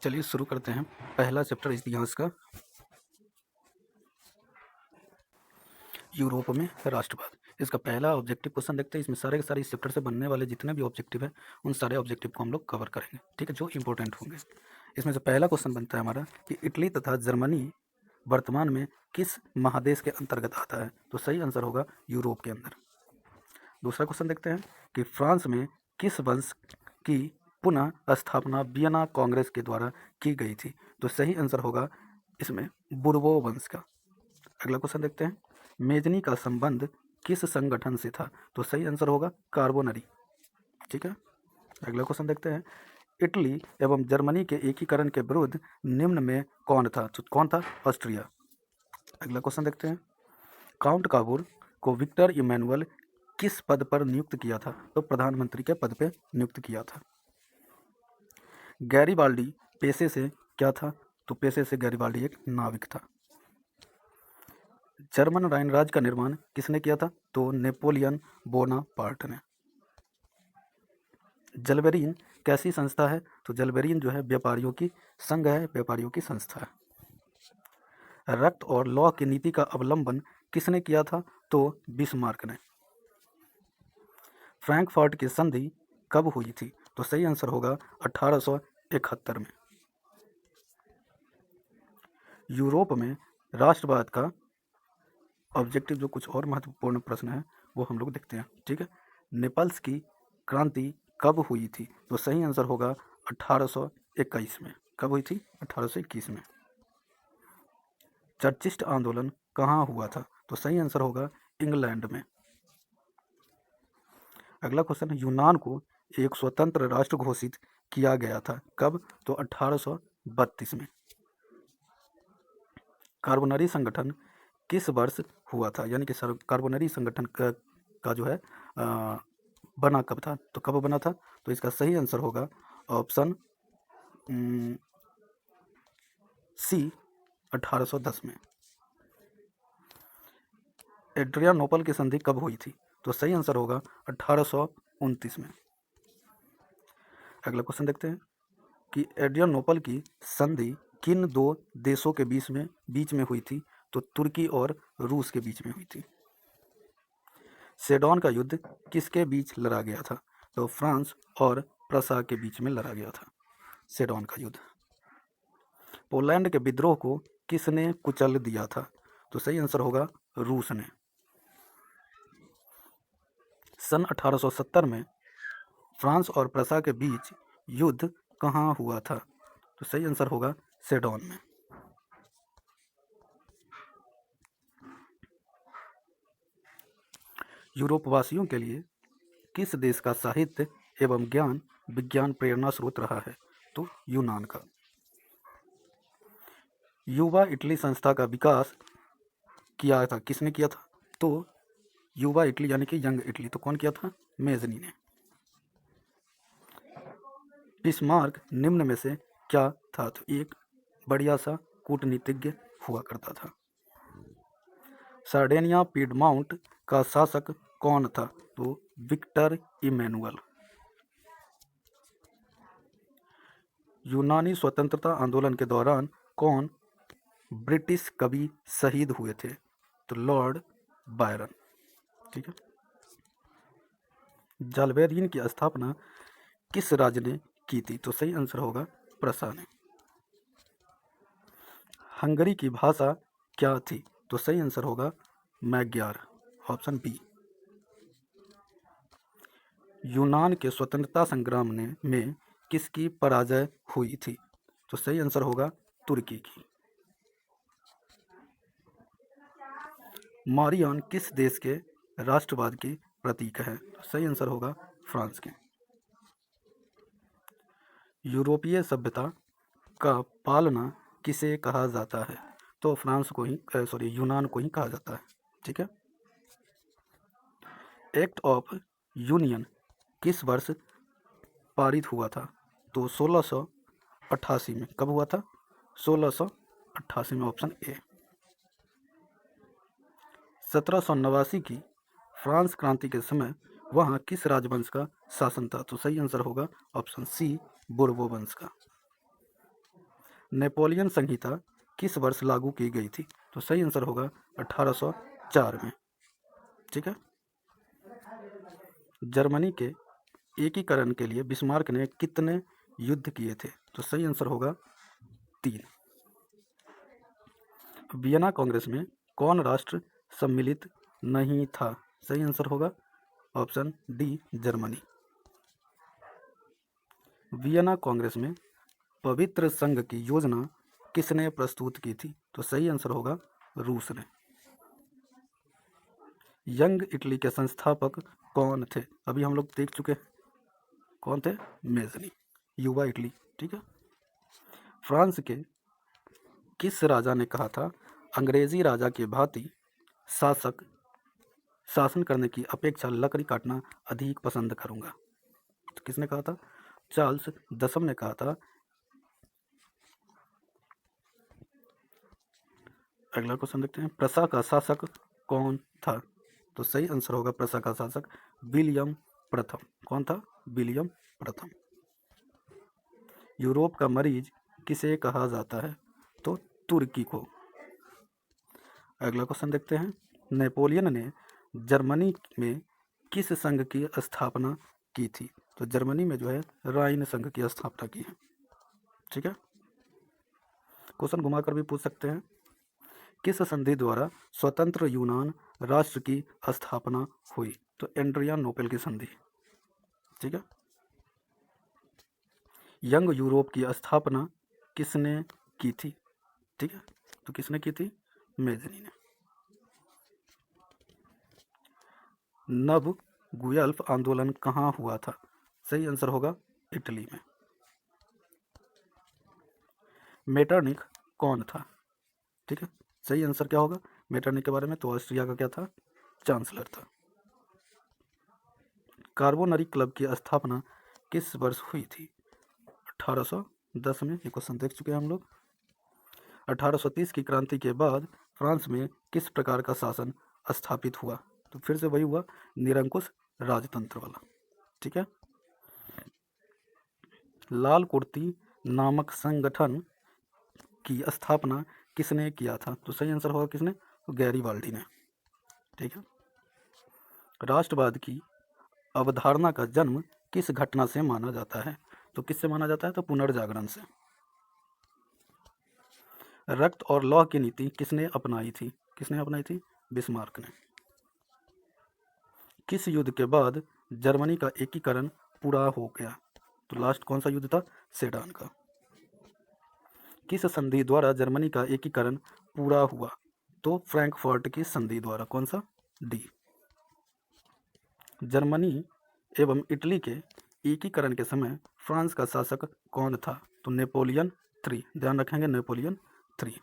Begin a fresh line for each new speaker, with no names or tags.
चलिए शुरू करते हैं। पहला चैप्टर इतिहास का, यूरोप में राष्ट्रवाद। इसका पहला ऑब्जेक्टिव क्वेश्चन देखते हैं। इसमें सारे के सारे इस चैप्टर से बनने वाले जितने भी ऑब्जेक्टिव है उन सारे ऑब्जेक्टिव को हम लोग कवर करेंगे, ठीक है, जो इंपॉर्टेंट होंगे। इसमें से पहला क्वेश्चन बनता है हमारा कि इटली तथा जर्मनी वर्तमान में किस महादेश के अंतर्गत आता है? तो सही आंसर होगा यूरोप के अंदर। दूसरा क्वेश्चन देखते हैं कि फ्रांस में किस वंश की पुनः स्थापना वियना कांग्रेस के द्वारा की गई थी? तो सही आंसर होगा इसमें बुर्बो वंश का। अगला क्वेश्चन देखते हैं, मेजनी का संबंध किस संगठन से था? तो सही आंसर होगा कार्बोनरी, ठीक है। अगला क्वेश्चन देखते हैं, इटली एवं जर्मनी के एकीकरण के विरुद्ध निम्न में कौन था? तो कौन था? ऑस्ट्रिया। अगला क्वेश्चन देखते हैं, काउंट काबूल को विक्टर इमैनुअल किस पद पर नियुक्त किया था? तो प्रधानमंत्री के पद पर नियुक्त किया था। गैरीबाल्डी पेशे से क्या था? तो पेशे से गैरीबाल्डी एक नाविक था। जर्मन राइन राज्य का निर्माण किसने किया था? तो नेपोलियन बोनापार्ट ने। जलबेरीन कैसी संस्था है? तो जलबेरीन जो है व्यापारियों की संघ है, व्यापारियों की संस्था है। रक्त और लौह की नीति का अवलंबन किसने किया था? तो बिस्मार्क ने। फ्रैंकफर्ट की संधि कब हुई थी? तो सही आंसर होगा 1871 में। यूरोप में राष्ट्रवाद का ऑब्जेक्टिव जो कुछ और महत्वपूर्ण प्रश्न है वो हम लोग देखते हैं, ठीक है। नेपल्स की क्रांति कब हुई थी? तो सही आंसर होगा 1821 में। कब हुई थी? 1821 में। चर्चिस्ट आंदोलन कहाँ हुआ था? तो सही आंसर होगा इंग्लैंड में। अगला क्वेश्चन, यूनान को एक स्वतंत्र राष्ट्र घोषित किया गया था कब? तो 1832 में। कार्बोनरी संगठन किस वर्ष हुआ था? यानी कि कार्बोनरी संगठन का जो है बना कब था? तो कब बना था? तो इसका सही आंसर होगा ऑप्शन सी 1810 में। एड्रियानोपल की संधि कब हुई थी? तो सही आंसर होगा 1829 में। अगला क्वेश्चन देखते हैं कि एड्रियानोपल की संधि किन दो देशों के बीच में हुई थी? तो तुर्की और रूस के बीच में हुई थी। सेडोन का युद्ध किसके बीच लड़ा गया था? तो फ्रांस और प्रसा के बीच में लड़ा गया था सेडोन का युद्ध। पोलैंड के विद्रोह को किसने कुचल दिया था? तो सही आंसर होगा रूस ने। सन 1870 में फ्रांस और प्रसा के बीच युद्ध कहाँ हुआ था? तो सही आंसर होगा सेडोन में। यूरोप वासियों के लिए किस देश का साहित्य एवं ज्ञान विज्ञान प्रेरणा स्रोत रहा है? तो यूनान का। युवा इटली संस्था का विकास किया था किसने किया था? तो युवा इटली यानी कि यंग इटली, तो कौन किया था? मेजनी ने। बिस्मार्क निम्न में से क्या था? तो एक बढ़िया सा कूटनीतिज्ञ हुआ करता था। सार्डेनिया पीडमाउंट का शासक कौन था? तो विक्टर इमैनुअल। यूनानी स्वतंत्रता आंदोलन के दौरान कौन ब्रिटिश कवि शहीद हुए थे? तो लॉर्ड बायरन, ठीक है। जालबेरिन की स्थापना किस राज्य ने की थी? तो सही आंसर होगा प्रसा ने। हंगरी की भाषा क्या थी? तो सही आंसर होगा मैग्यार, ऑप्शन बी। यूनान के स्वतंत्रता संग्राम में किसकी पराजय हुई थी? तो सही आंसर होगा तुर्की की। मारियन किस देश के राष्ट्रवाद के प्रतीक है? तो सही आंसर होगा फ्रांस के। यूरोपीय सभ्यता का पालना किसे कहा जाता है? तो फ्रांस को ही यूनान को ही कहा जाता है, ठीक है। एक्ट ऑफ यूनियन किस वर्ष पारित हुआ था? तो 1688 में। कब हुआ था? 1688 में, ऑप्शन ए। 1789 की फ्रांस क्रांति के समय वहाँ किस राजवंश का शासन था? तो सही आंसर होगा ऑप्शन सी, बुर्बो वंश का। नेपोलियन संहिता किस वर्ष लागू की गई थी? तो सही आंसर होगा 1804 में। ठीक है। जर्मनी के एकीकरण के लिए बिस्मार्क ने कितने युद्ध किए थे? तो सही आंसर होगा 3। वियना कांग्रेस में कौन राष्ट्र सम्मिलित नहीं था? सही आंसर होगा option D, Germany. Vienna Congress में पवित्र संघ की योजना किसने प्रस्तुत की थी? तो सही आंसर होगा रूस ने। यंग इटली के संस्थापक कौन थे? अभी हम लोग देख चुके हैं कौन थे, मेजनी, युवा इटली। ठीक है। फ्रांस के किस राजा ने कहा था अंग्रेजी राजा के भांति शासन करने की अपेक्षा लकड़ी काटना अधिक पसंद करूंगा? तो किसने कहा था? चार्ल्स दसम ने कहा था। अगला क्वेश्चन देखते हैं, प्रसा का शासक कौन था? तो सही आंसर होगा प्रसा का शासक विलियम प्रथम। कौन था? विलियम प्रथम। यूरोप का मरीज किसे कहा जाता है? तो तुर्की को। अगला क्वेश्चन देखते हैं, नेपोलियन ने जर्मनी में किस संघ की स्थापना की थी? तो जर्मनी में जो है राइन संघ की स्थापना की है। ठीक है। क्वेश्चन घुमाकर भी पूछ सकते हैं, किस संधि द्वारा स्वतंत्र यूनान राष्ट्र की स्थापना हुई? तो एड्रियानोपल की संधि। ठीक है। यंग यूरोप की स्थापना किसने की थी? ठीक है। तो किसने की थी? मेजनी ने। नव गुयल्फ आंदोलन कहाँ हुआ था? सही आंसर होगा इटली में। मेटरनिख कौन था? ठीक है। सही आंसर क्या होगा मेटरनिख के बारे में? तो ऑस्ट्रिया का क्या था? चांसलर था। कार्बोनरी क्लब की स्थापना किस वर्ष हुई थी? 1810 में। ये क्वेश्चन देख चुके हैं हम लोग। 1830 की क्रांति के बाद फ्रांस में किस प्रकार का शासन स्थापित हुआ? तो फिर से वही हुआ, निरंकुश राजतंत्र वाला। ठीक है। लाल कुर्ती नामक संगठन की स्थापना किसने किया था? तो सही आंसर होगा किसने? तो गैरीबाल्डी ने। ठीक है। राष्ट्रवाद की अवधारणा का जन्म किस घटना से माना जाता है? तो किससे माना जाता है? तो पुनर्जागरण से। रक्त और लौह की नीति किसने अपनाई थी? किसने अपनाई थी? बिस्मार्क ने। किस युद्ध के बाद जर्मनी का एकीकरण पूरा हो गया? तो लास्ट कौन सा युद्ध था? सेडान का। किस संधि द्वारा जर्मनी का एकीकरण पूरा हुआ? तो फ्रैंकफर्ट की संधि द्वारा। कौन सा? डी। जर्मनी एवं इटली के एकीकरण के समय फ्रांस का शासक कौन था? तो नेपोलियन III। ध्यान रखेंगे, नेपोलियन III।